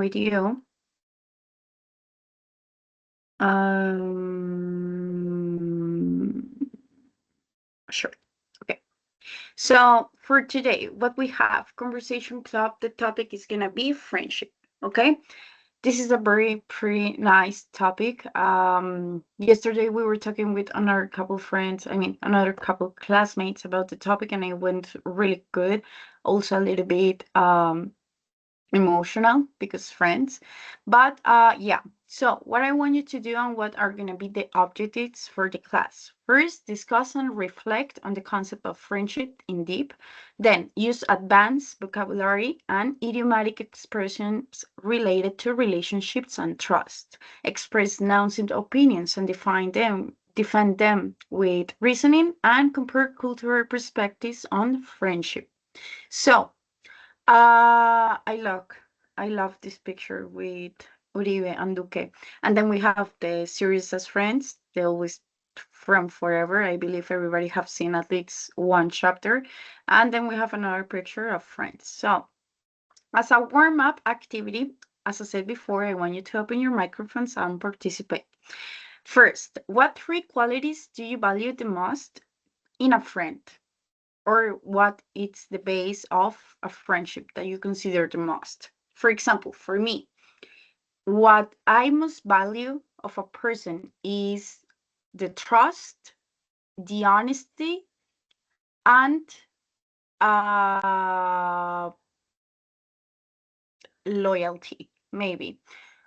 with you. Sure. Okay. So for today, what we have, Conversation Club, the topic is gonna be friendship. Okay. This is a very pretty nice topic. Yesterday we were talking with another couple friends, another couple classmates about the topic, and it went really good. Also a little bit emotional because friends. But yeah, so what I want you to do and what are going to be the objectives for the class. First, discuss and reflect on the concept of friendship in deep. Then, use advanced vocabulary and idiomatic expressions related to relationships and trust. Express nouns and opinions and defend them with reasoning, and compare cultural perspectives on friendship. So, I love this picture with Uribe and Duque. And then we have the series as friends. They always from forever. I believe everybody have seen at least one chapter. And then we have another picture of friends. So as a warm-up activity, as I said before, I want you to open your microphones and participate. First, what three qualities do you value the most in a friend? Or what is the base of a friendship that you consider the most? For example, for me, what I most value of a person is the trust, the honesty, and uh, loyalty, maybe.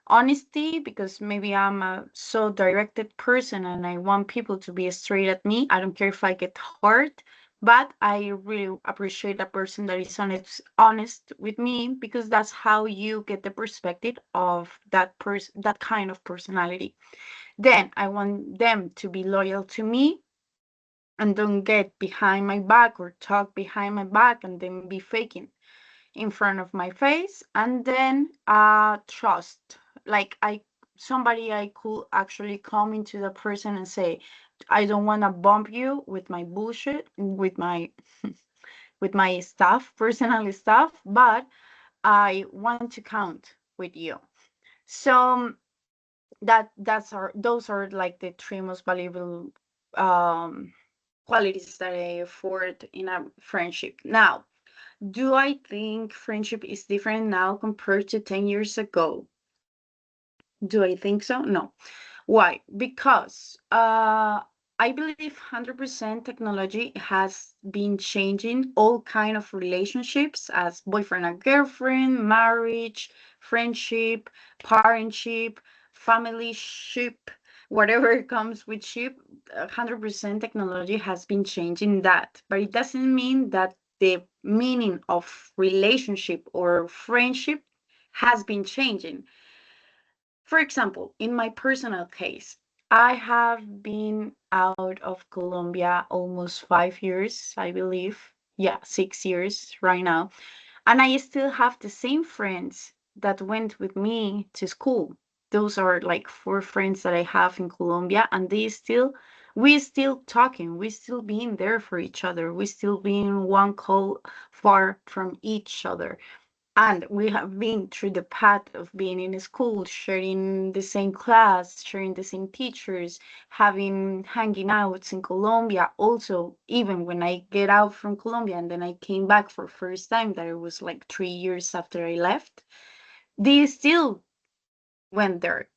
Honesty, because maybe I'm a so directed person and I want people to be straight at me. I don't care if I get hurt, but I really appreciate a person that is honest with me, because that's how you get the perspective of that person, that kind of personality. Then I want them to be loyal to me and don't get behind my back or talk behind my back and then be faking in front of my face. And then trust, like somebody I could actually come into the person and say, I don't want to bump you with my bullshit, with my with my stuff, personal stuff, but I want to count with you. So those are like the three most valuable qualities that I afford in a friendship. Now, do I think friendship is different now compared to 10 years ago? Do I think so? No. Why? Because I believe 100% technology has been changing all kind of relationships, as boyfriend and girlfriend, marriage, friendship, parentship, family ship, whatever comes with ship. 100% technology has been changing that, but it doesn't mean that the meaning of relationship or friendship has been changing. For example, in my personal case, I have been out of Colombia almost 5 years, I believe. Yeah, 6 years right now. And I still have the same friends that went with me to school. Those are like four friends that I have in Colombia, and we still talking, we still being there for each other, we still being one call far from each other. And we have been through the path of being in a school, sharing the same class, sharing the same teachers, having hanging outs in Colombia. Also, even when I get out from Colombia and then I came back for first time, that it was like 3 years after I left, they still went there.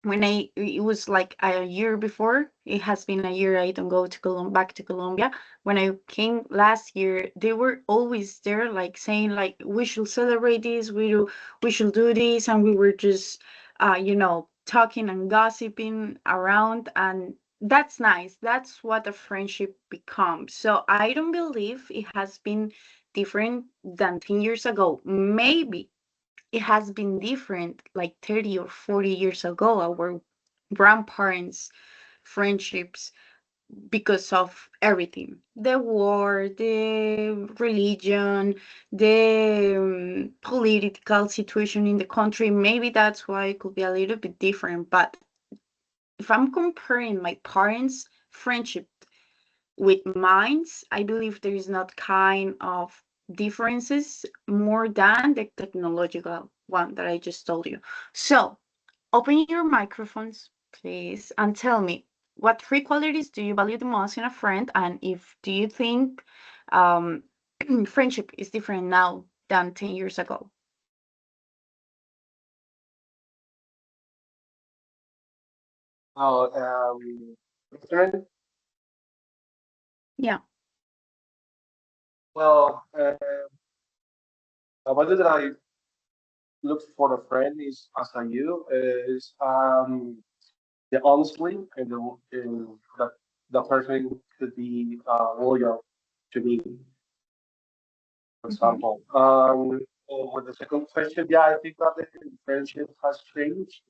It was like a year before, it has been a year I don't go to back to Colombia. When I came last year, they were always there, like saying like, we should celebrate this, we should do this. And we were just talking and gossiping around, and that's nice. That's what a friendship becomes. So I don't believe it has been different than 10 years ago. Maybe it has been different like 30 or 40 years ago, our grandparents' friendships, because of everything, the war, the religion, the political situation in the country. Maybe that's why it could be a little bit different. But if I'm comparing my parents' friendship with minds, I believe there is not kind of differences more than the technological one that I just told you. So open your microphones, please, and tell me what three qualities do you value the most in a friend, and if do you think um, friendship is different now than 10 years ago? Oh, different. Yeah. Well, a value that I look for a friend is as a you is the honestly and that the person could be loyal to me. For Hmm. example, with the second question, yeah, I think that the friendship has changed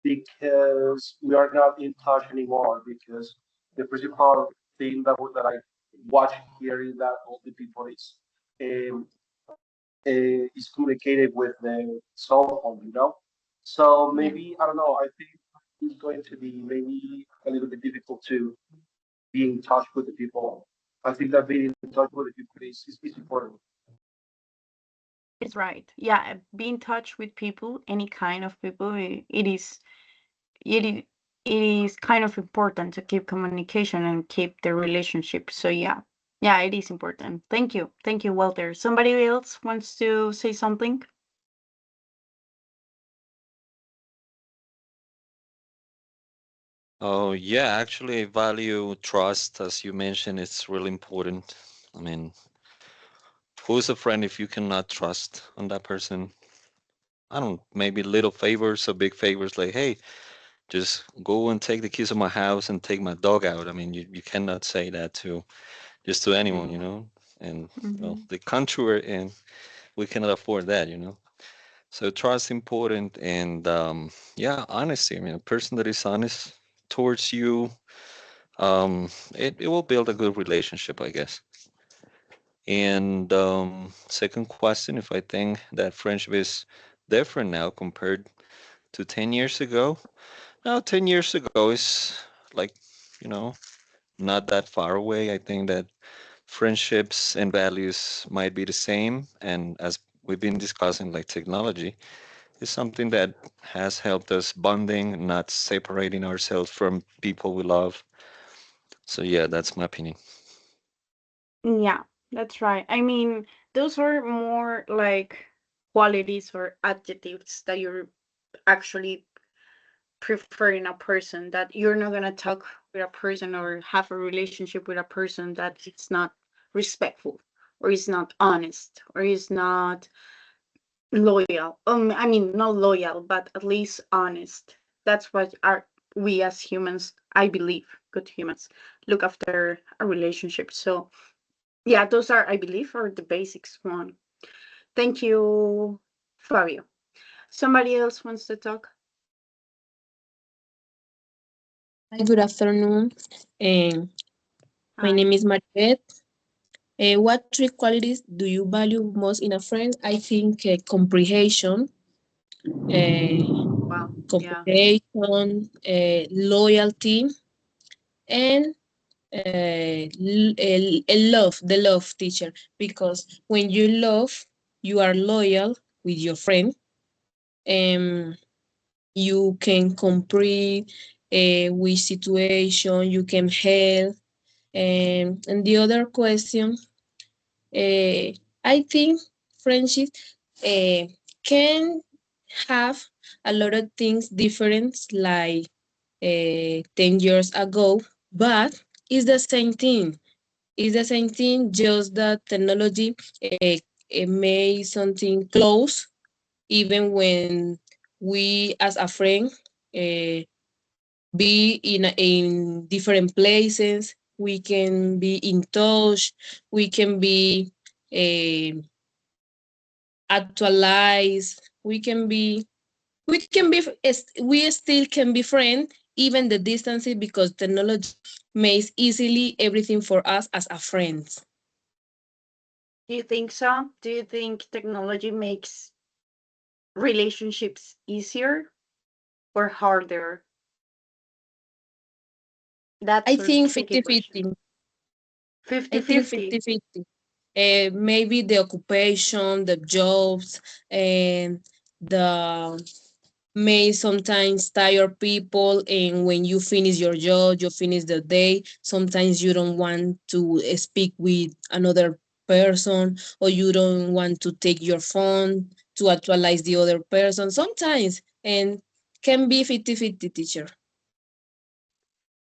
because we are not in touch anymore. Because the principal thing that I watch here is that all the people um, is communicated with the cell phone, you know. So Yeah. maybe I don't know. I think it's going to be maybe a little bit difficult to be in touch with the people. I think that being in touch with the people is important. It's right. Yeah, be in touch with people, any kind of people. It is it is kind of important to keep communication and keep the relationship. So yeah, yeah, it is important. Thank you, Walter. Somebody else wants to say something? Oh, yeah, actually, I value trust, as you mentioned, it's really important. I mean, who's a friend if you cannot trust on that person? I don't, maybe little favors or big favors, like, hey, just go and take the keys of my house and take my dog out. I mean, you cannot say that to just to anyone, you know? And, well, Hmm. the country we're in, we cannot afford that, you know? So trust important and, yeah, honesty. I mean, a person that is honest towards you, it will build a good relationship, I guess. And second question, if I think that friendship is different now compared to 10 years ago. Now, 10 years ago is like, you know, not that far away. I think that friendships and values might be the same. And as we've been discussing, like technology is something that has helped us bonding, not separating ourselves from people we love. So, yeah, that's my opinion. Yeah, that's right. I mean, those are more like qualities or adjectives that you're actually prefer in a person, that you're not gonna talk with a person or have a relationship with a person that it's not respectful or is not honest or is not loyal. I mean, not loyal, but at least honest. That's what our we as humans, I believe, good humans, look after a relationship. So yeah, those are, I believe, are the basics one. Thank you, Fabio. Somebody else wants to talk? Hi, good afternoon. Um, my Hi. name is Margaret. What three qualities do you value most in a friend? I think comprehension, uh, Wow. Yeah. loyalty, and love, the love teacher. Because when you love, you are loyal with your friend. Um, you can comprehend which situation you can help. And the other question, uh, I think friendship uh, can have a lot of things different, like 10 years ago, but it's the same thing. It's the same thing, just that technology it made something close, even when we as a friend uh, be in different places. We can be in touch. We can be uh, actualized. We still can be friends even the distance, because technology makes easily everything for us as a friends. Do you think so? Do you think technology makes relationships easier or harder? I That's a think tricky 50-50. question. I think 50-50. 50-50. Maybe the occupation, the jobs, and the may sometimes tire people, and when you finish your job, you finish the day, sometimes you don't want to speak with another person, or you don't want to take your phone to actualize the other person sometimes, and can be 50-50, teacher.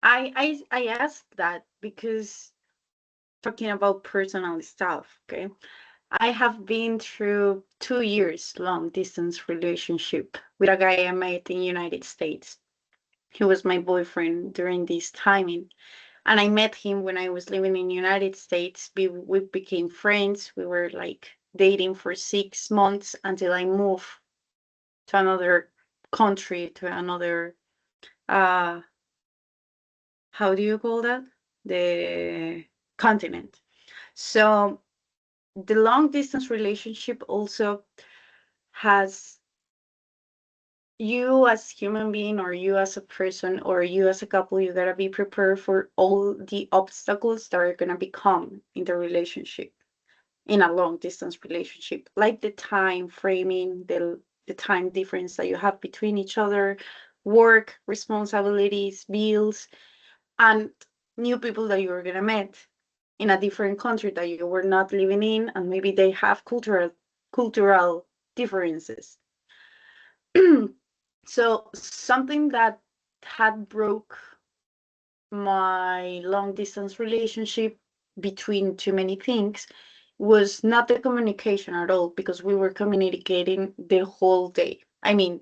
I asked that because talking about personal stuff, okay? I have been through 2 years long distance relationship with a guy I met in United States. He was my boyfriend during this timing, and I met him when I was living in United States. We became friends. We were like dating for 6 months until I moved to another country, to another uh how do you call that? The continent. So the long distance relationship also has you as human being, or you as a person, or you as a couple, you gotta be prepared for all the obstacles that are gonna become in the relationship, in a long distance relationship, like the time framing, the time difference that you have between each other, work responsibilities, bills, and new people that you're gonna meet in a different country that you were not living in, and maybe they have cultural differences. So something that had broke my long distance relationship, between too many things, was not the communication at all, because we were communicating the whole day. I mean,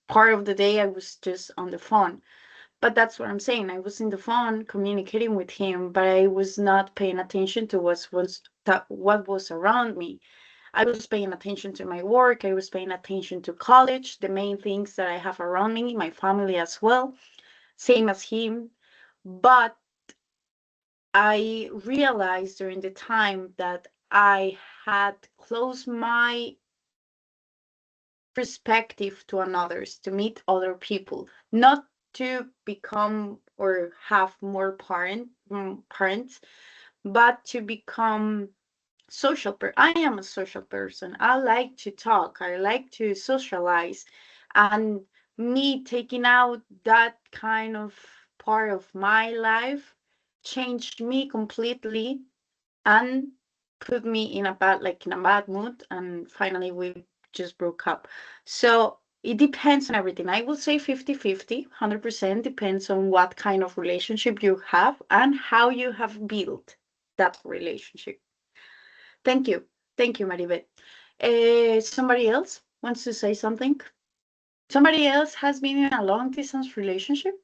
part of the day I was just on the phone. But that's what I'm saying. I was in the phone communicating with him, but I was not paying attention to what was around me. I was paying attention to my work. I was paying attention to college, the main things that I have around me, my family as well, same as him. But I realized during the time that I had closed my perspective to others, to meet other people, not to become or have more parents, but to become I am a social person. I like to talk. I like to socialize, and me taking out that kind of part of my life changed me completely and put me in a bad mood, and finally we just broke up. So it depends on everything. I will say 50-50, 100% depends on what kind of relationship you have and how you have built that relationship. Thank you. Thank you, Maribel. Somebody else wants to say something? Somebody else has been in a long distance relationship?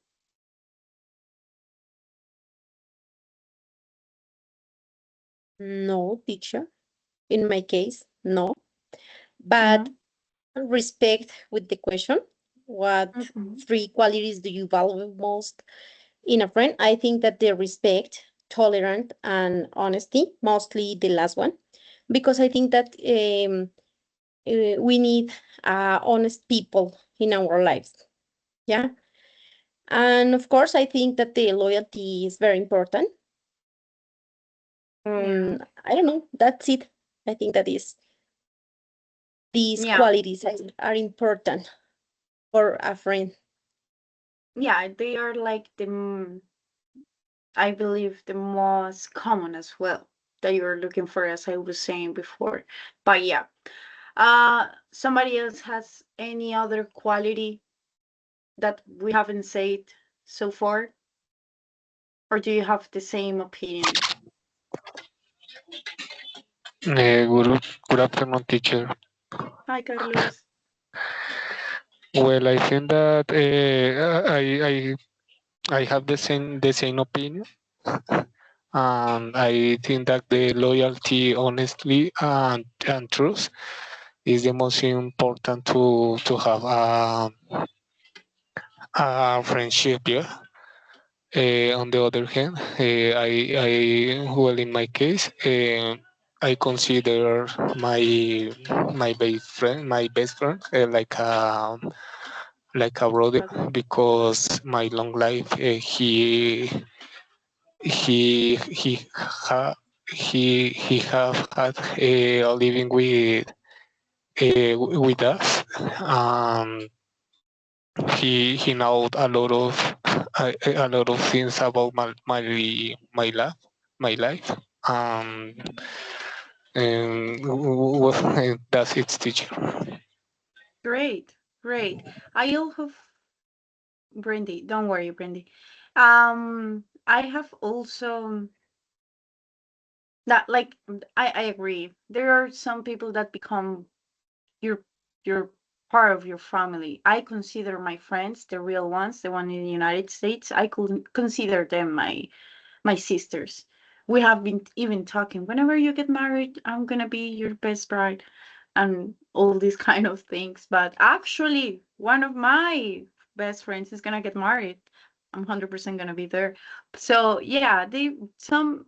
No, teacher. In my case, no. But respect with the question, what Mhm. three qualities do you value most in a friend? I think that the respect, tolerant, and honesty, mostly the last one, because I think that we need honest people in our lives. Yeah. And of course, I think that the loyalty is very important. Yeah. I don't know. That's it. I think that is these Yeah. qualities are important for a friend. Yeah, they are like I believe the most common as well that you're looking for, as I was saying before. But yeah, somebody else has any other quality that we haven't said so far, or do you have the same opinion? Good afternoon, teacher. Hi, Carlos. Well, I think that I have the same opinion, and I think that the loyalty, honestly, and truth is the most important to have a friendship. Yeah. On the other hand, well, in my case, I consider my best friend like a brother, Brother. because my long life he ha, he have had living with us, He knows a lot of things about my life. And that's it, teacher. Great, great. I also, Brandy, don't worry, Brandy. I have also that like I agree. There are some people that become your your part of your family. I consider my friends, the real ones, the one in the United States, I could consider them my sisters. We have been even talking, whenever you get married, I'm gonna be your best bride and all these kind of things. But actually, one of my best friends is gonna get married. I'm 100% gonna be there. So yeah, they some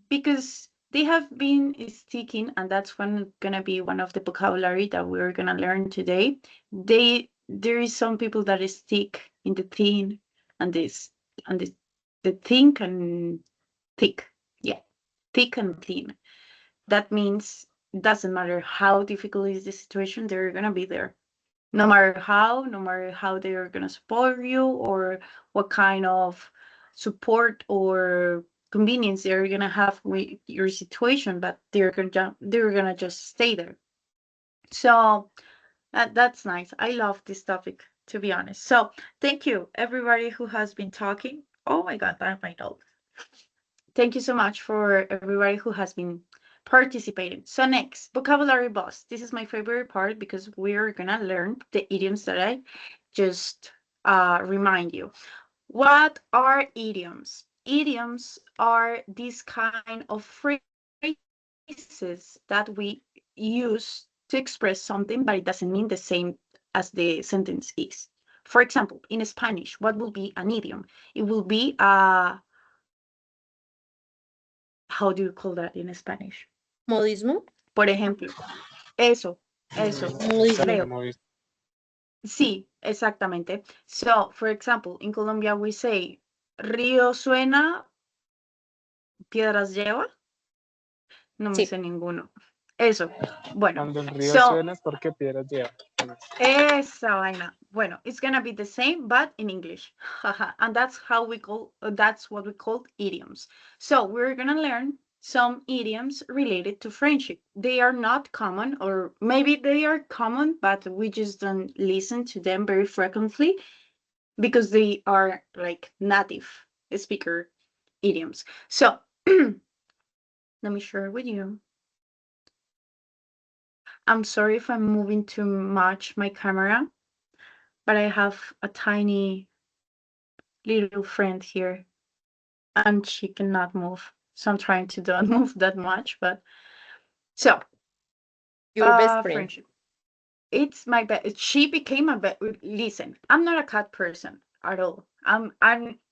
because they have been sticking, and that's one gonna be one of the vocabulary that we're gonna learn today. There is some people that stick in the thin and this and the think and thick. Yeah, thick and thin. That means it doesn't matter how difficult is the situation, they're gonna be there. No matter how they're gonna support you or what kind of support or convenience they're gonna have with your situation, but they're gonna just stay there. So that's nice. I love this topic, to be honest. So thank you everybody who has been talking. Oh my god, that's my note. Thank you so much for everybody who has been participating. So next, vocabulary boss. This is my favorite part because we're gonna learn the idioms that I just remind you. What are idioms? Idioms are these kind of phrases that we use to express something, but it doesn't mean the same as the sentence is. For example, in Spanish, what will be an idiom? It will be a how do you call that in Spanish? Modismo. Por ejemplo, eso, Modismo. Leo. Sí, exactamente. So, for example, in Colombia we say, río suena, piedras lleva. No me Sí. sé ninguno. Eso, bueno. Cuando el río So, suena es porque piedras lleva. esa vaina. Bueno, it's gonna be the same, but in English. And that's that's what we call idioms. So we're gonna learn some idioms related to friendship. They are not common, or maybe they are common, but we just don't listen to them very frequently because they are like native speaker idioms. So let me share with you. I'm sorry if I'm moving too much my camera, but I have a tiny little friend here and she cannot move. So I'm trying to don't move that much, but so Your best friend. friendship. It's my best. She became a best. Listen, I'm not a cat person at all. I'm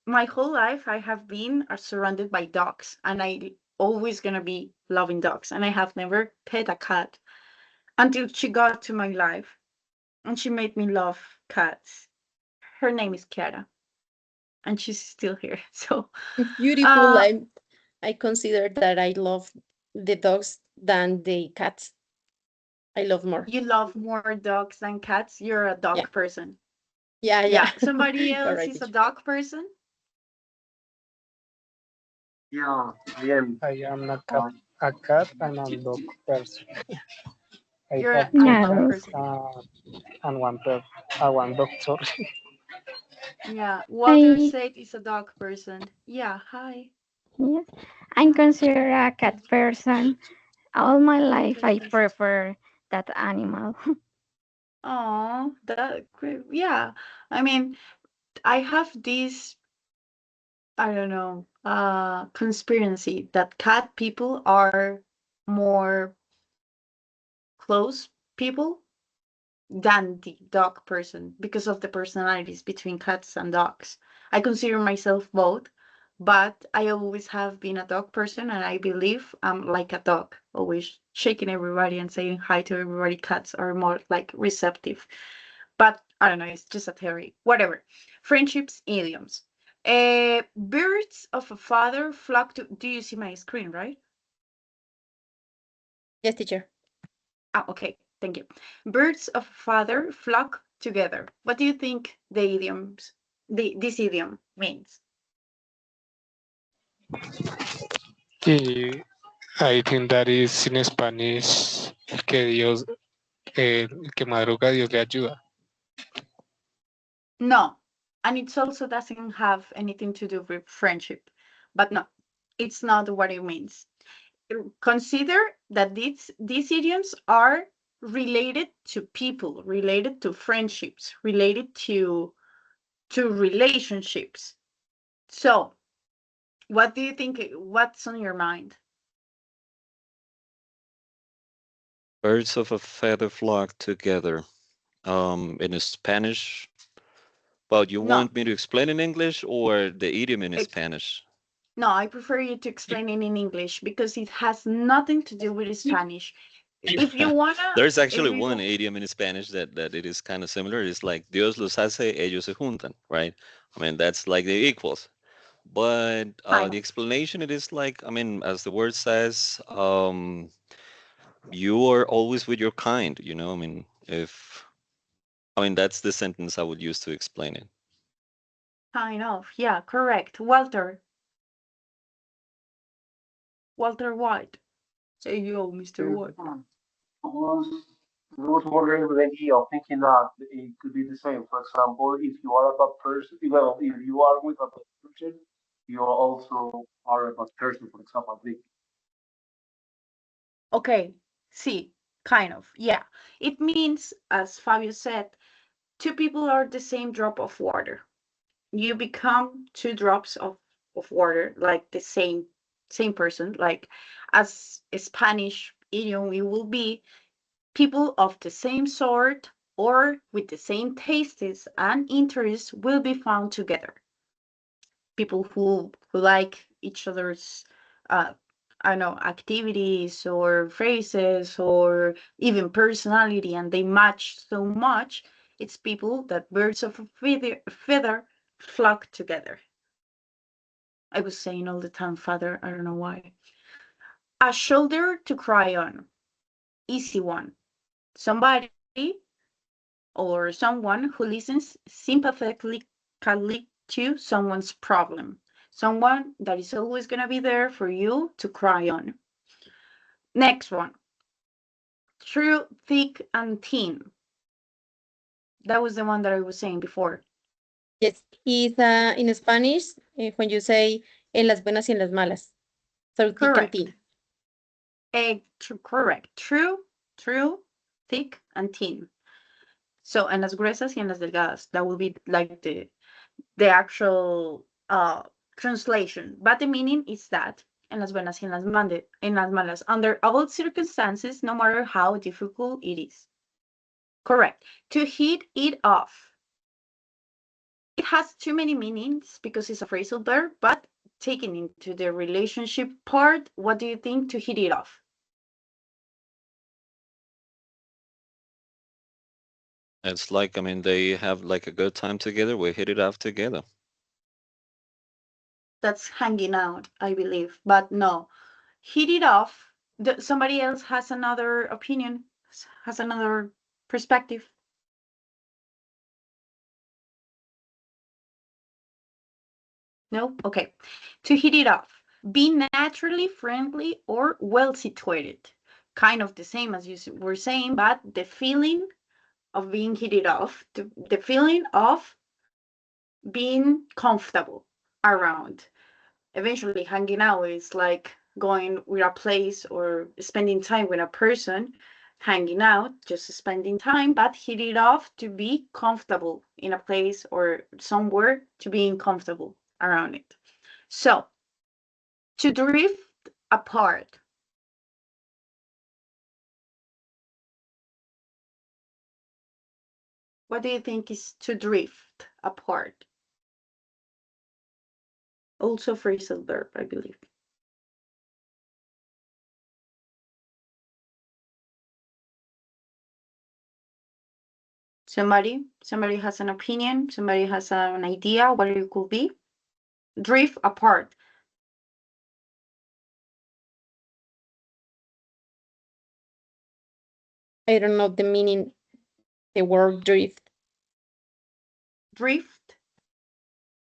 my whole life I have been surrounded by dogs, and I always gonna be loving dogs, and I have never pet a cat until she got to my life, and she made me love cats. Her name is Kiara, and she's still here. So Beautiful. I consider that I love the dogs than the cats. I love more. you love more dogs than cats. You're a dog Yeah. person. Yeah. Yeah. Somebody You're else right, is a teacher. dog person. Yeah, bien. I am a cat and a dog person. I You're have a two dog Claro. cats person. and one dog, sorry. Yeah. Walter I said he's a dog person. Yeah. Hi. yes, I'm considered a cat person. All my life, I Interesting. prefer that animal. Oh, that great. Yeah. I mean, I have this, I don't know, conspiracy that cat people are more close people than the dog person because of the personalities between cats and dogs. I consider myself both, but I always have been a dog person and I believe I'm like a dog, always shaking everybody and saying hi to everybody. Cats are more like receptive. But I don't know, it's just a theory. Whatever. Friendships, idioms. Birds of a father flock to. Do you see my screen, right? Yes, teacher. Ah, okay. Thank you. Birds of a feather flock together. What do you think this idiom means? I think that is in Spanish, el que madruga, Dios le ayuda. No, and it also doesn't have anything to do with friendship. But no, it's not what it means. Consider that these idioms are related to people, related to friendships, related to relationships. So, what do you think? What's on your mind? Birds of a feather flock together. In Spanish. Well, you No, want me to explain in English or the idiom in ex- Spanish? no, I prefer you to explain it in English because it has nothing to do with Spanish. If you wanna, There's if actually you one wa- idiom in Spanish that it is kind of similar. It's like Dios los hace, ellos se juntan, right? I mean, that's like the equals. But kind the of, explanation, it is like, I mean, as the word says, you are always with your kind, you know? I mean, that's the sentence I would use to explain it. yeah, correct. Walter White. Hey yo, Mr. White. I was wondering with the idea of thinking that it could be the same. For example, if you are a bad person, well, if you are with a bad person, you also are a bad person. For example, Okay, see, kind of, yeah. It means, as Fabio said, two people are the same drop of water. You become two drops of water, like the same person. Like as a Spanish idiom, it will be people of the same sort or with the same tastes and interests will be found together. People who like each other's I don't know, activities or phrases or even personality, and they match so much. It's people that birds of a feather flock together. I was saying all the time, father, I don't know why. A shoulder to cry on, easy one. Somebody or someone who listens sympathetically to someone's problem. Someone that is always going to be there for you to cry on. Next one, true, thick, and thin. That was the one that I was saying before. Yes, is in Spanish when you say en las buenas y en las malas. So thick and Correct. thin. Correct. True, thick, and thin. So, en las gruesas y en las delgadas. That will be like the actual translation. But the meaning is that en las buenas y en las malas, under all circumstances, no matter how difficult it is. Correct. To hit it off. It has too many meanings because it's a phrasal verb, but taking into the relationship part, what do you think to hit it off? It's like, they have like a good time together. We hit it off together. That's hanging out, I believe. But no, hit it off. Somebody else has another opinion, has another perspective. No? Okay. To hit it off. Be naturally friendly or well situated. Kind of the same as you were saying, but the feeling of being hit it off, the feeling of being comfortable around. Eventually, hanging out is like going with a place or spending time with a person, hanging out, just spending time, but hit it off to be comfortable in a place or somewhere, to being comfortable around it. So, to drift apart. What do you think is to drift apart? Also phrasal verb, I believe. Somebody has an opinion, somebody has an idea what it could be. Drift apart. I don't know the meaning, the word drift. Drift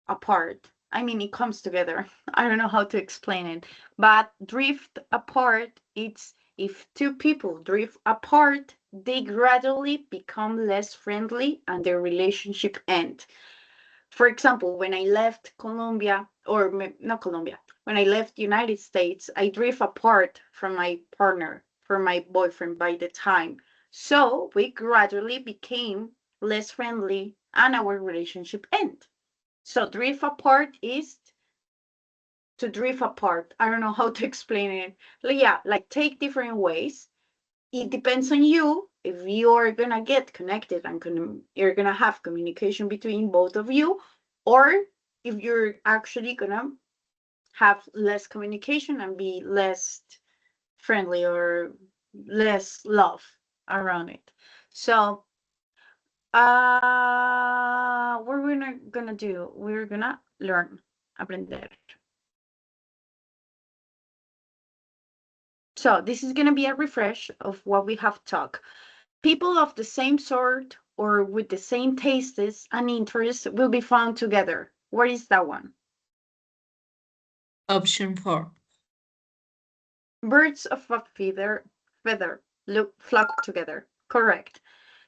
apart. I mean, it comes together. I don't know how to explain it, but drift apart, it's if two people drift apart, they gradually become less friendly and their relationship ends. For example, when I left Colombia, or not Colombia, when I left United States, I drift apart from my partner, from my boyfriend by the time. So we gradually became less friendly and our relationship ended. So drift apart is to drift apart. I don't know how to explain it. Yeah, like take different ways. It depends on you if you're gonna get connected and you're gonna have communication between both of you, or if you're actually gonna have less communication and be less friendly or less love around it. So what we're gonna do, we're gonna learn, aprender. So this is gonna be a refresh of what we have talked. People of the same sort or with the same tastes and interests will be found together. What is that one? Option 4. Birds of a feather flock together. Correct.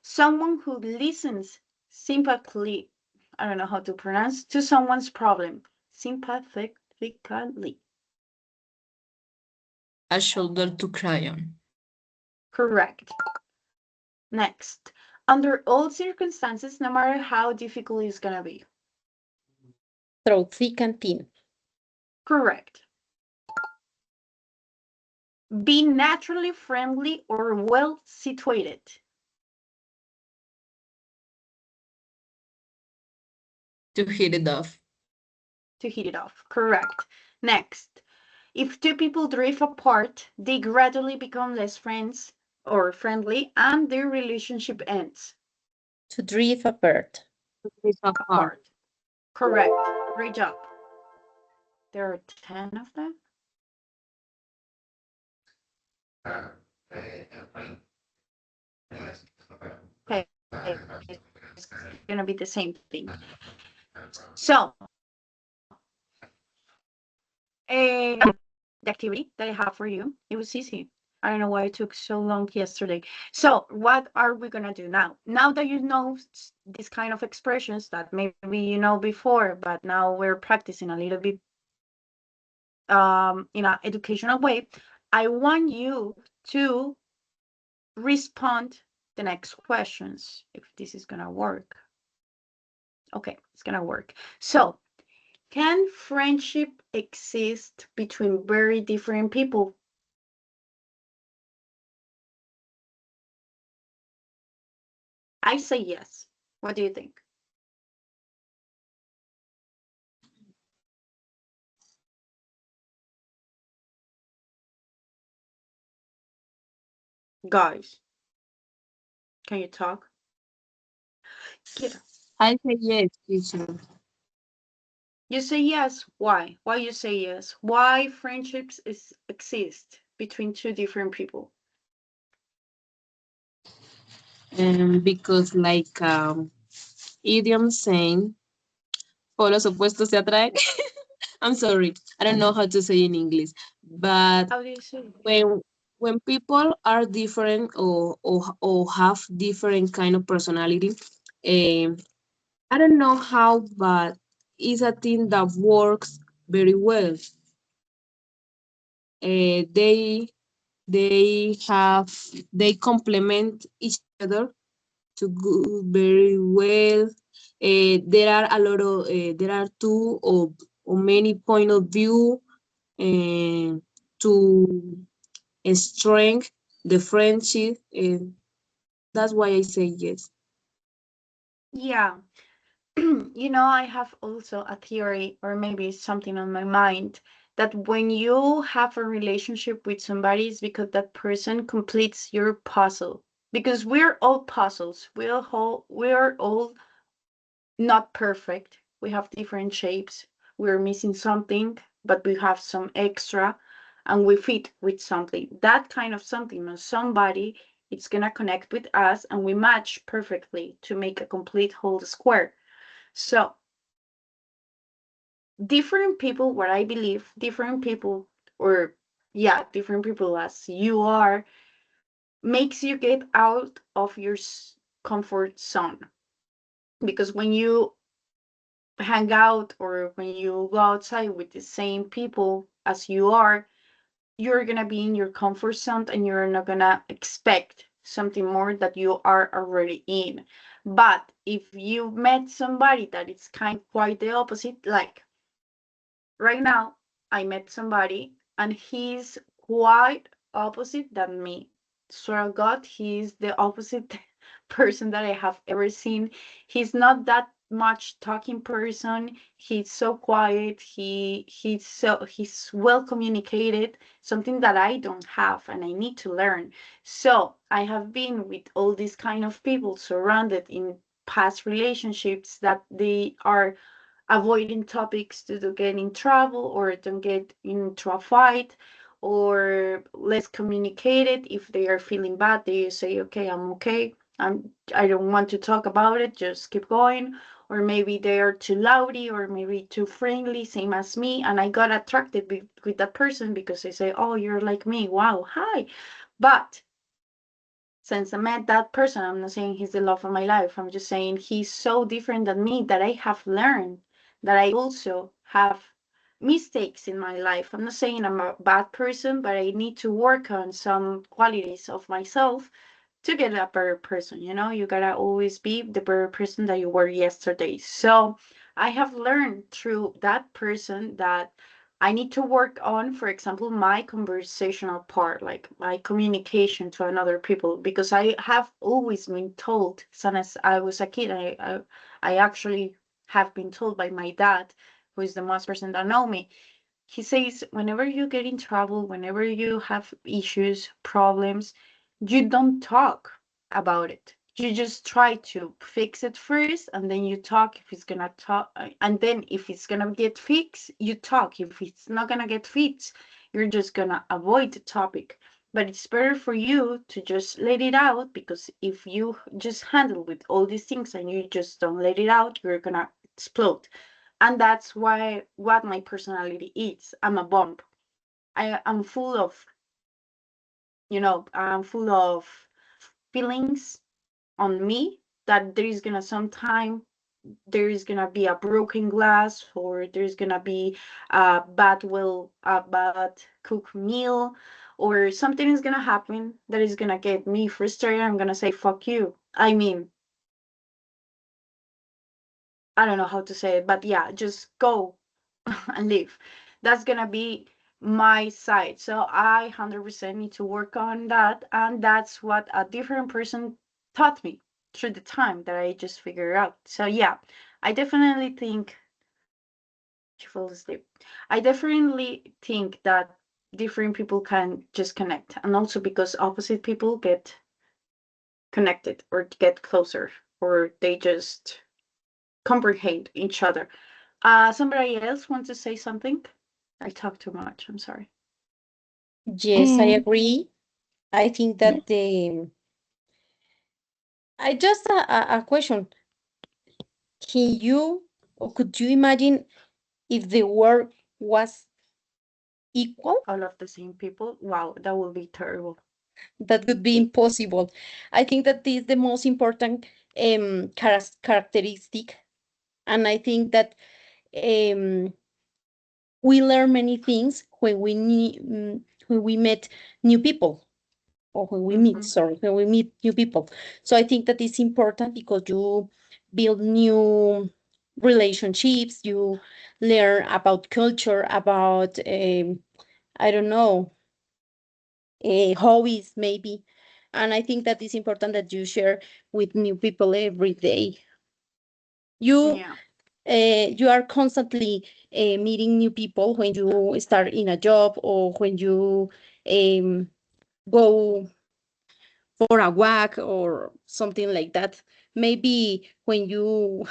Someone who listens sympathetically, I don't know how to pronounce, to someone's problem. Sympathetically. A shoulder to cry on. Correct. Next. Under all circumstances, no matter how difficult it's gonna be. Through thick and thin. Correct. Be naturally friendly or well situated. To hit it off. To hit it off. Correct. Next. If two people drift apart, they gradually become less friends or friendly and their relationship ends. To drift apart. Apart. Correct. Great job. There are 10 of them. Okay. It's gonna be the same thing. So, the activity that I have for you, it was easy. I don't know why it took so long yesterday. So what are we gonna do now? Now that you know these kind of expressions that maybe you know before, but now we're practicing a little bit in an educational way, I want you to respond the next questions, if this is gonna work. Okay, it's gonna work. So, can friendship exist between very different people? I say yes. What do you think? Guys, can you talk? Yeah. I say yes, teacher. You say yes. Why? Why you say yes? Why friendships exist between two different people? Because like idiom saying, polos opuestos se atraen. I'm sorry, I don't know how to say in English, but How do you say? when people are different or have different kind of personality, I don't know how, but it's a thing that works very well. They complement each other to go very well. There are a lot of there are two or many point of view to strengthen the friendship, and that's why I say yes. Yeah. You know, I have also a theory, or maybe something on my mind, that when you have a relationship with somebody, it's because that person completes your puzzle. Because we're all puzzles. We're all not perfect. We have different shapes. We're missing something, but we have some extra and we fit with something. That kind of something or somebody it's going to connect with us and we match perfectly to make a complete whole square. So different people, what I believe, different people, or yeah, different people as you are, makes you get out of your comfort zone. Because when you hang out or when you go outside with the same people as you are, you're gonna be in your comfort zone and you're not gonna expect something more that you are already in. But if you met somebody that is kind of quite the opposite, like right now, I met somebody and he's quite opposite than me. Swear to God, he's the opposite person that I have ever seen. He's not that much talking person. He's so quiet. He's well communicated, something that I don't have and I need to learn. So I have been with all these kind of people surrounded in past relationships that they are avoiding topics to don't get in trouble or don't get into a fight or less communicated. If they are feeling bad, they say, okay, I'm okay. I don't want to talk about it, just keep going. Or maybe they are too loudy or maybe too friendly, same as me. And I got attracted with that person because they say, oh, you're like me. Wow, hi. But since I met that person, I'm not saying he's the love of my life. I'm just saying he's so different than me that I have learned that I also have mistakes in my life. I'm not saying I'm a bad person, but I need to work on some qualities of myself to get a better person. You know, you gotta always be the better person that you were yesterday. So I have learned through that person that I need to work on, for example, my conversational part, like my communication to another people, because I have always been told, since I was a kid, I actually have been told by my dad, who is the most person that know me. He says, whenever you get in trouble, whenever you have issues, problems, you don't talk about it. You just try to fix it first, and then you talk if it's gonna talk, and then if it's gonna get fixed, you talk. If it's not gonna get fixed, you're just gonna avoid the topic. But it's better for you to just let it out, because if you just handle with all these things and you just don't let it out, you're gonna explode. And that's why what my personality is. I'm a bomb. I'm full of, I'm full of feelings on me that there is gonna sometime there is gonna be a broken glass, or there's gonna be a bad cooked meal, or something is gonna happen that is gonna get me frustrated. I'm gonna say fuck you. I mean, I don't know how to say it, but yeah, just go and leave. That's gonna be my side. So I 100% need to work on that, and that's what a different person taught me through the time that I just figured out. So yeah, I definitely think she fell asleep. I definitely think that different people can just connect, and also because opposite people get connected or get closer, or they just comprehend each other. Somebody else wants to say something? I talk too much. I'm sorry. Yes, I agree. I think that I just a question. Can you or could you imagine if the world was equal? All of the same people. Wow, that would be terrible. That would be impossible. I think that is the most important characteristic, and I think that um, we learn many things when when we met new people, or when we meet, Mhm. sorry, when we meet new people. So I think that it's important because you build new relationships, you learn about culture, about I don't know, hobbies maybe. And I think that it's important that you share with new people every day. You Yeah. you are constantly meeting new people when you start in a job, or when you um, go for a walk or something like that. Maybe when you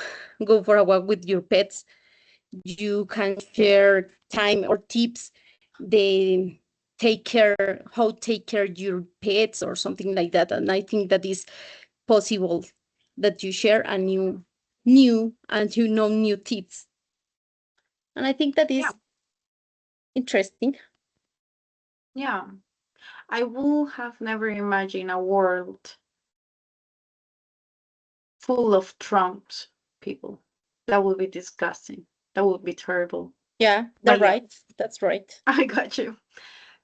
go for a walk with your pets, you can share time or tips. The take care your pets or something like that. And I think that is possible that you share a new and new tips. And I think that is interesting. Yeah. I would have never imagined a world full of Trumps people. That would be disgusting. That would be terrible. Yeah, But that's right. That's right. I got you.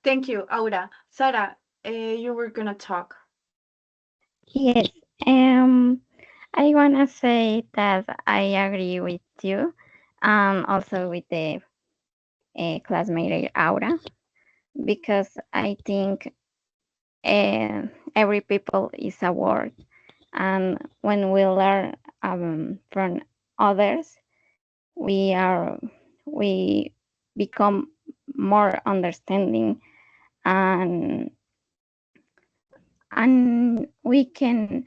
Thank you, Aura. Sarah, you were gonna talk. Yes. Um, I wanna say that I agree with you, also with the classmate Aura, because I think every people is a word, and when we learn from others, we we become more understanding, and we can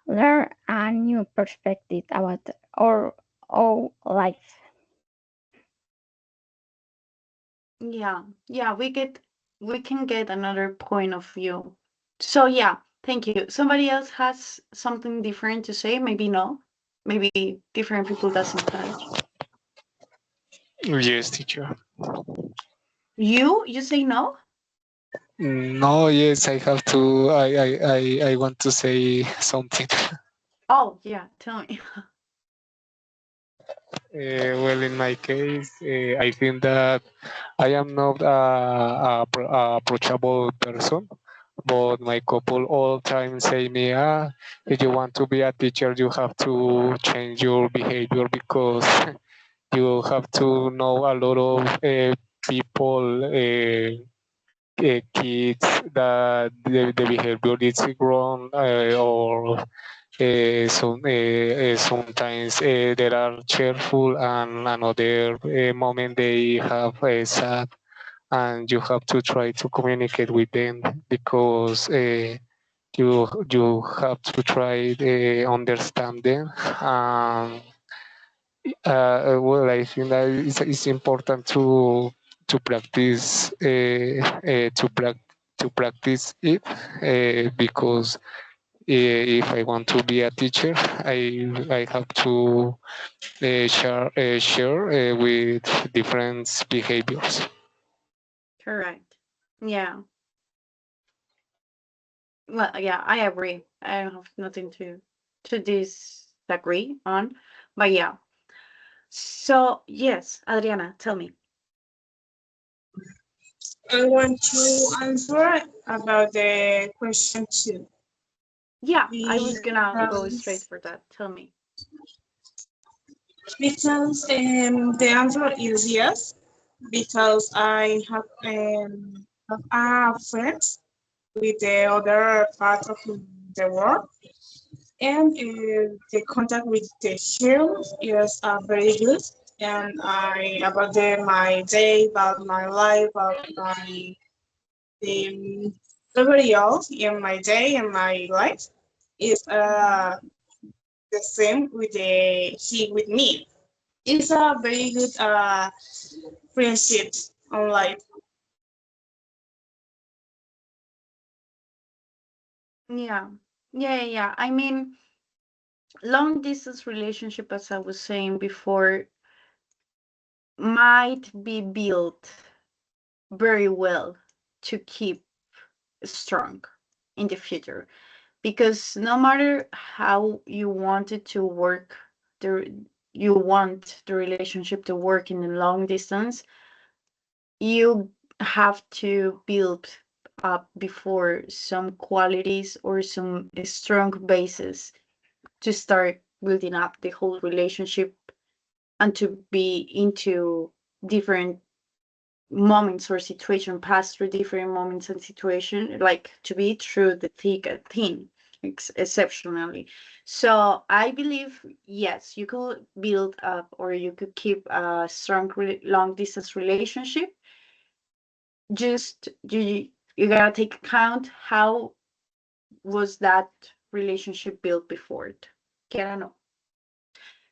learn a new perspective about our life. Yeah, yeah, we can get another point of view. So yeah, thank you. Somebody else has something different to say? Maybe no. Maybe different people doesn't touch. Yes, teacher. You say no? No, yes, I have to. I want to say something. Oh yeah, tell me. Well, in my case, I think that I am not a approachable person, but my couple all time say me, if you want to be a teacher, you have to change your behavior because you have to know a lot of people, kids that the behavior is wrong or sometimes they are cheerful and another moment they have sad, and you have to try to communicate with them because you have to try understand them. Well, I think that it's important to practice to practice it because if I want to be a teacher, I have to share with different behaviors. Correct. Yeah. Well, yeah, I agree. I don't have nothing to disagree on. But yeah. So yes, Adriana, tell me. I want to answer about the question two. Yeah, I was gonna go straight Because, for that. Tell me. the answer is yes, because I have a friends with the other part of the world, and the contact with the heroes is very good. And I about my day, about my life, about my um, everybody else in my day and my life is the same with with me. It's a very good friendship on life. Yeah. Yeah. I mean, long distance relationship, as I was saying before, might be built very well to keep strong in the future. Because no matter how you want it to work, you want the relationship to work in the long distance, you have to build up before some qualities or some strong basis to start building up the whole relationship and to be into different moments or situation, pass through different moments and situation, like to be through the thick and thin, exceptionally. So I believe, yes, you could build up or you could keep a strong long distance relationship. Just you gotta take account how was that relationship built before it. Que I don't know.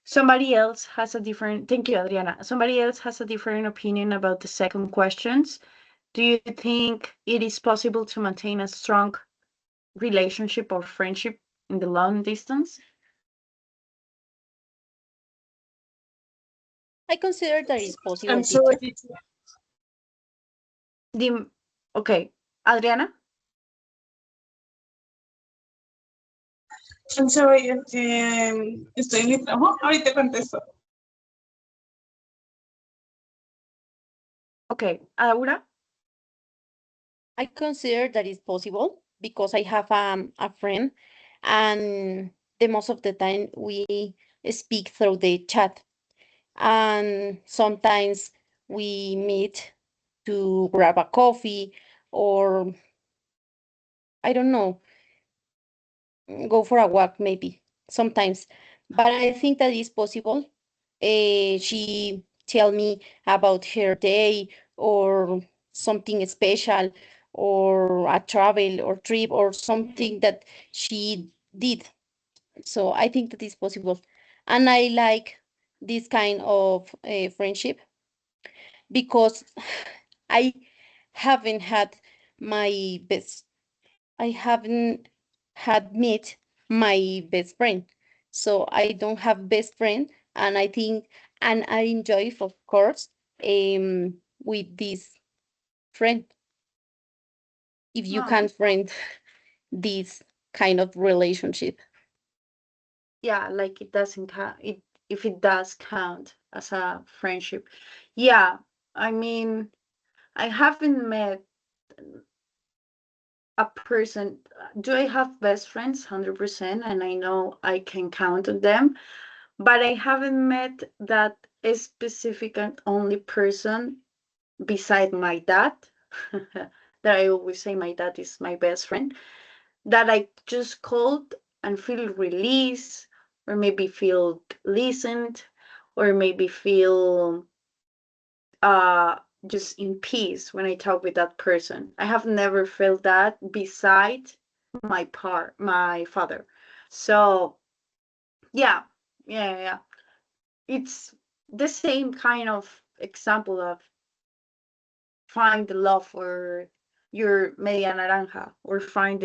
Somebody else has a different, thank you, Adriana. Somebody else has a different opinion about the second questions. Do you think it is possible to maintain a strong relationship or friendship in the long distance? I consider that it's possible, I'm sorry, teacher. teacher. Okay, Adriana? I'm sorry, estoy en mi trabajo. Ahorita contesto. Okay, Aura? I consider that it's possible because I have a friend, and the most of the time we speak through the chat, and sometimes we meet to grab a coffee, or I don't know, go for a walk maybe sometimes. But I think that is possible. She tell me about her day, or something special, or a travel or trip, or something that she did. So I think that is possible. And I like this kind of friendship because I haven't had my best I haven't had met my best friend. So I don't have best friend, and I think, and I enjoy, of course, with this friend. If you No. can friend this kind of relationship. Yeah, like it doesn't count. If it does count as a friendship. Yeah, I mean, I haven't met a person. Do I have best friends? 100%, and I know I can count on them, but I haven't met that specific and only person beside my dad. That I always say my dad is my best friend. That I just called and feel released, or maybe feel listened, or maybe feel uh just in peace when I talk with that person. I have never felt that beside my father. So yeah, yeah. It's the same kind of example of find the love for your media naranja, or find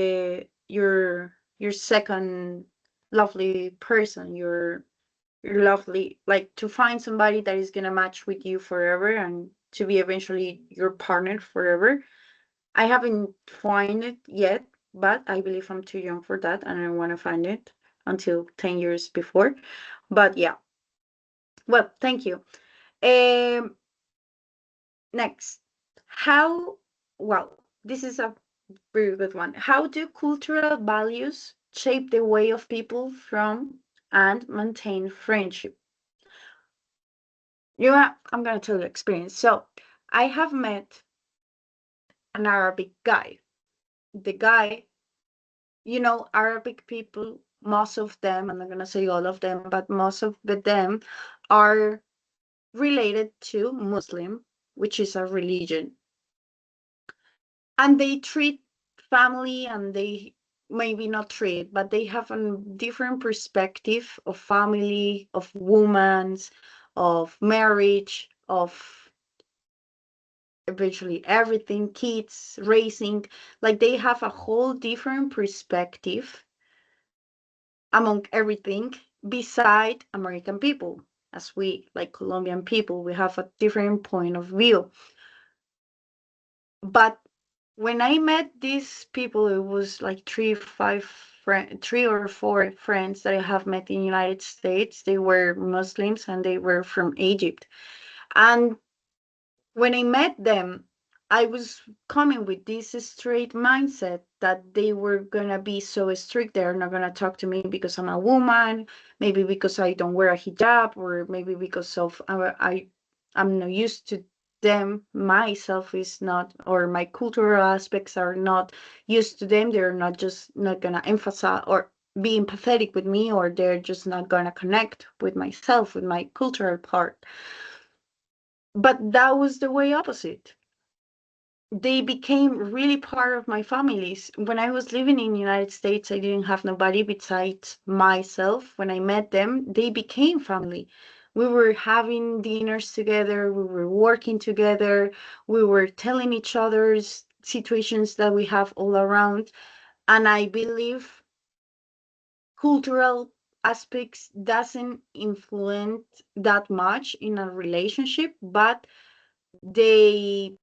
your second lovely person, your lovely, like to find somebody that is gonna match with you forever and to be eventually your partner forever. I haven't found it yet, but I believe I'm too young for that, and I don't want to find it until 10 years before. But yeah, well, thank you. um Next, how, well, this is a very good one. How do cultural values shape the way of people from and maintain friendship? I'm gonna tell you experience. So I have met an Arabic guy. The guy, Arabic people, most of them, I'm not gonna say all of them, but most of them are related to Muslim, which is a religion. And they treat family, and they maybe not treat, but they have a different perspective of family, of women's, of marriage, of eventually everything, kids, raising. Like they have a whole different perspective among everything beside American people. As we, like Colombian people, we have a different point of view. But when I met these people, it was like three or four friends that I have met in the United States. They were Muslims and they were from Egypt. And when I met them, I was coming with this straight mindset that they were gonna be so strict. They're not gonna talk to me because I'm a woman, maybe because I don't wear a hijab, or maybe because of I'm not used to them. Myself is not, or my cultural aspects are not used to them. They're not gonna emphasize or be empathetic with me, or they're just not gonna connect with myself, with my cultural part. But that was the way opposite. They became really part of my families. When I was living in the United States, I didn't have nobody besides myself. When I met them, they became family. We were having dinners together, we were working together, we were telling each other's situations that we have all around. And I believe cultural aspects doesn't influence that much in a relationship, but they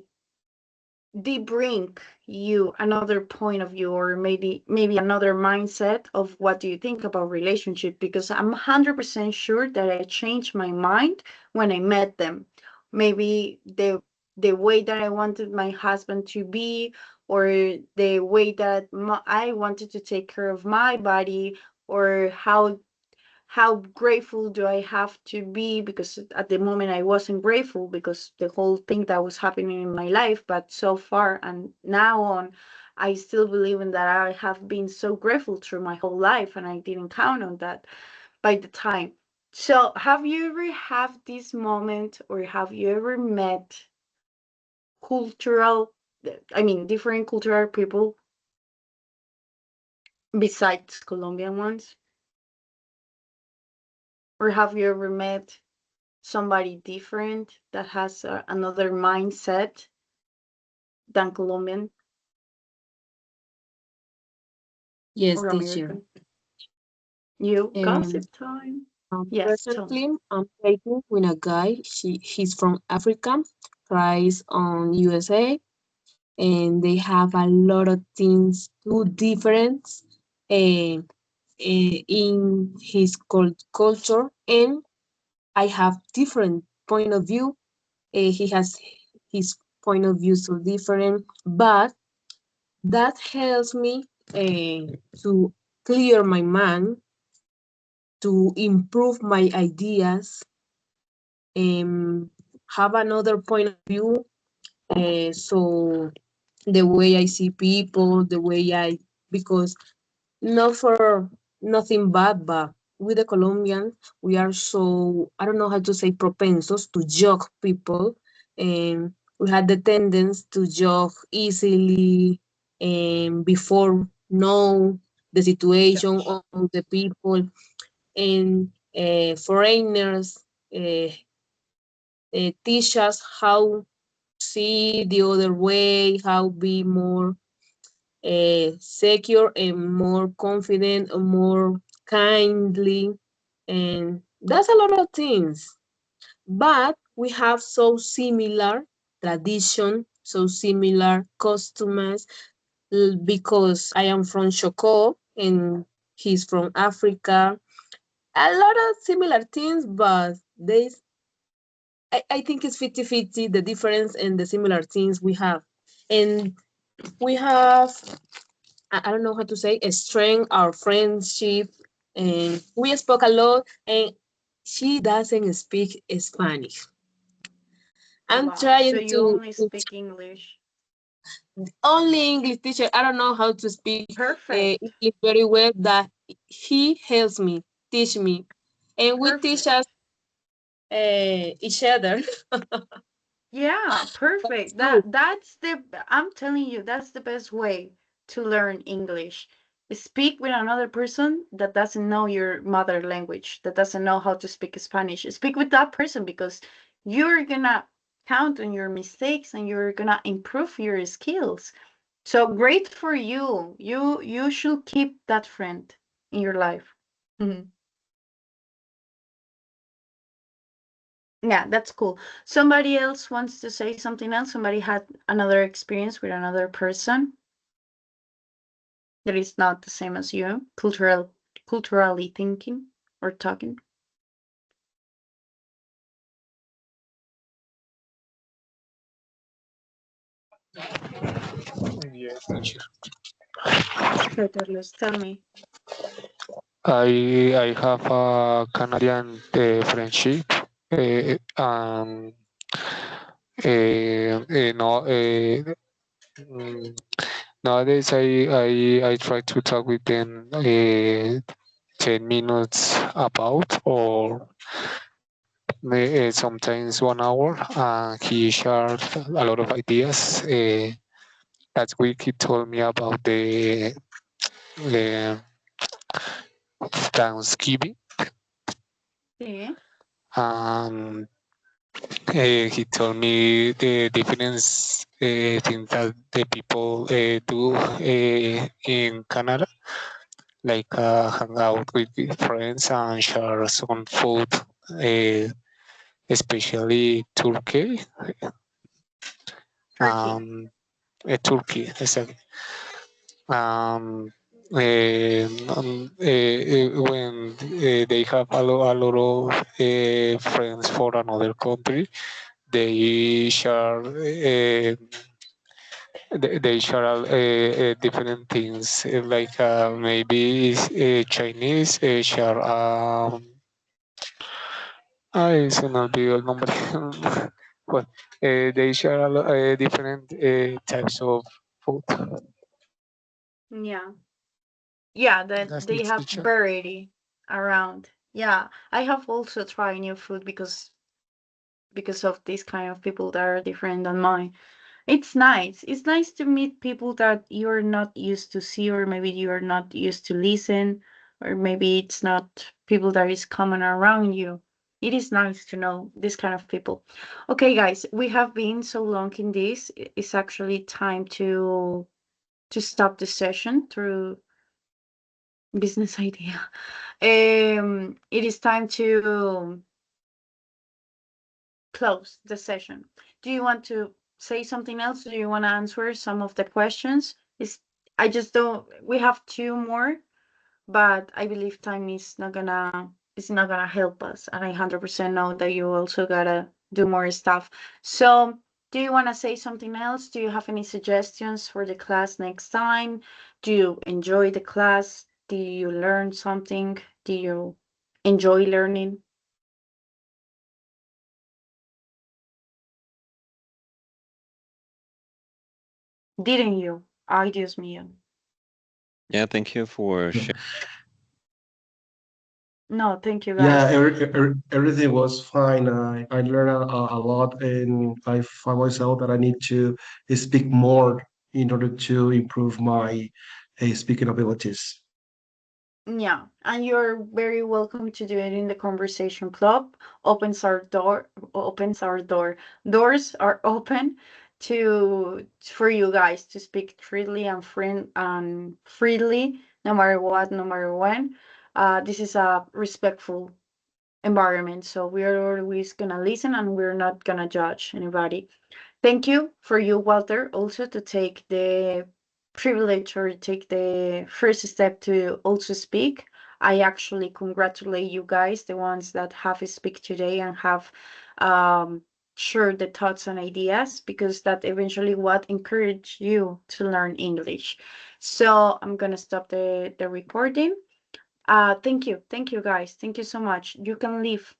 they bring you another point of view, or maybe another mindset of what do you think about relationship, because I'm 100% sure that I changed my mind when I met them. Maybe the way that I wanted my husband to be, or the way that I wanted to take care of my body, or how grateful do I have to be, because at the moment I wasn't grateful because the whole thing that was happening in my life. But so far and now on, I still believe in that I have been so grateful through my whole life, and I didn't count on that by the time. So have you ever have this moment, or have you ever met cultural, different cultural people besides Colombian ones? Or have you ever met somebody different that has another mindset than Colombian Yes, or teacher. American? You Um, gossip time. Yes, tell me. Recently, I'm dating with a guy. He's from Africa, tries on USA, and they have a lot of things too different uh, in his culture, and I have different point of view. He has his point of view so different, but that helps me to clear my mind, to improve my ideas, and have another point of view. So the way I see people, the way because not for nothing bad, but with the Colombians, we are so, I don't know how to say, propensos to judge people. And we had the tendency to judge easily and before know the situation of the people. And foreigners uh, teach us how see the other way, how be more secure and more confident and more kindly. And that's a lot of things. But we have so similar tradition, so similar customs, because I am from Chocó and he's from Africa. A lot of similar things, but I think it's 50-50, the difference and the similar things we have. And we have, I don't know how to say, a strength, our friendship, and we spoke a lot, and she doesn't speak Spanish. I'm Wow. So trying you to only speak English. only English teacher. I don't know how to speak Perfect. English very well. That he helps me, teach me, and we teach Perfect. us each other. Yeah, That's perfect. good. I'm telling you, that's the best way to learn English. Speak with another person that doesn't know your mother language, that doesn't know how to speak Spanish. Speak with that person, because you're gonna count on your mistakes and you're gonna improve your skills. So great for you. You should keep that friend in your life. Mhm. Yeah, that's cool. Somebody else wants to say something else? Somebody had another experience with another person that is not the same as you, culturally thinking or talking? Yes, teacher. Sure, Carlos, tell me. I have a Canadian friendship. Um, no, nowadays I try to talk with them 10 minutes about, or sometimes 1 hour. He shared a lot of ideas. Last week he told me about the Thanksgiving. Sí. He told me the different things that the people do in Canada, like hang out with friends and share some food, especially Turkey. Turkey. Turkey, exactly. Um, when they have a lot of friends for another country, they share they share different things like maybe Chinese share ay se me olvidó el nombre well they share different types of food. Yeah. Yeah, that That's they it, have teacher. variety around. Yeah, I have also tried new food because of this kind of people that are different than mine. It's nice. It's nice to meet people that you're not used to see, or maybe you're not used to listen, or maybe it's not people that is common around you. It is nice to know this kind of people. Okay, guys, we have been so long in this. It's actually time to stop the session through business idea. It is time to close the session. Do you want to say something else? Do you want to answer some of the questions? Is I just don't. We have two more, but I believe time is not gonna help us, and I 100% know that you also gotta do more stuff. So, do you want to say something else? Do you have any suggestions for the class next time? Do you enjoy the class? Do you learn something? Do you enjoy learning? Didn't you? I just me. Yeah, thank you for sharing. No, thank you Yeah, guys. everything was fine. I learned a lot, and I found myself that I need to speak more in order to improve my speaking abilities. Yeah, and you're very welcome to do it in the conversation club. Opens our door. Doors are open to for you guys to speak freely and freely, no matter what, no matter when. This is a respectful environment, so we are always gonna listen and we're not gonna judge anybody. Thank you for you, Walter, also to take the privilege or take the first step to also speak. I actually congratulate you guys, the ones that have speak today and have shared the thoughts and ideas, because that eventually what encouraged you to learn English. So I'm gonna stop the recording. Thank you guys. Thank you so much. You can leave.